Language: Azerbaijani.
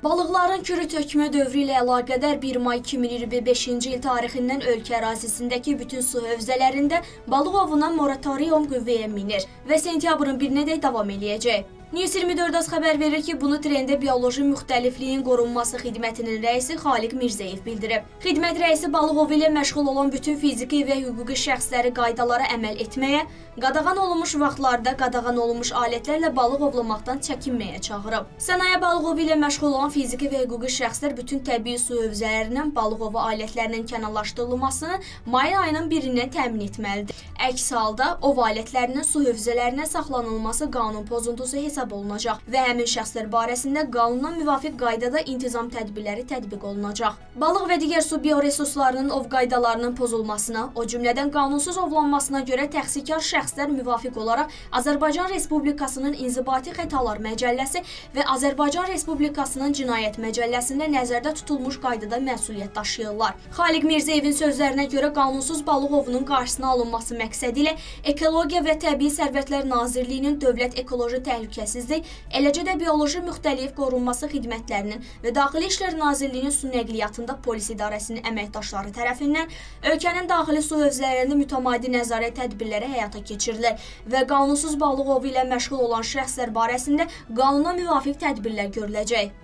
Balıqların kürü tökmə dövrü ilə əlaqədar 1 may 2025-ci il tarixindən ölkə ərazisindəki bütün su hövzələrində balıq ovuna moratorium qüvvəyə minir və sentyabrın 1-nədək davam eləyəcək. News 24 az xəbər verir ki, bunu trendə bioloji müxtəlifliyin qorunması xidmətinin rəisi Xaliq Mirzəyev bildirib. Xidmət rəisi balıq ovu ilə məşğul olan bütün fiziki və hüquqi şəxsləri qaydalara əməl etməyə, qadağan olunmuş vaxtlarda qadağan olunmuş alətlərlə balıq ovlamaqdan çəkinməyə çağırıb. Sənaye balıq ovu ilə məşğul olan fiziki və hüquqi şəxslər bütün təbii su hövzələrindən balıq ovu alətlərinin kənarlaşdırılmasını may ayının 1-dən təmin etməlidir. Əks halda ov alətlərinin su hövzələrinə saxlanılması qanun pozuntusu hesab olunacaq və həmin şəxslər barəsində qanuna müvafiq qaydada intizam tədbirləri tətbiq olunacaq. Balıq və digər su bioresurslarının ov qaydalarının pozulmasına, o cümlədən qanunsuz ovlanmasına görə təqsirkar şəxslər müvafiq olaraq Azərbaycan Respublikasının İnzibati Xətalar Məcəlləsi və Azərbaycan Respublikasının Cinayət Məcəlləsində nəzərdə tutulmuş qaydada məsuliyyət daşıyırlar. Xaliq Mirzəyevin sözlərinə görə qanunsuz balıq ovunun qarşısına alınması məqsədilə Ekologiya və Təbii Sərvətlər Nazirliyinin Dövlət Ekoloji Təhlükəsizlik, eləcə də bioloji müxtəlif qorunması xidmətlərinin və Daxili İşlər Nazirliyinin su nəqliyyatında polis idarəsinin əməkdaşları tərəfindən ölkənin daxili su hövzələrində mütəmadi nəzarət tədbirləri həyata keçirilir və qanunsuz balıq ovu ilə məşğul olan şəxslər barəsində qanuna müvafiq tədbirlər görüləcək.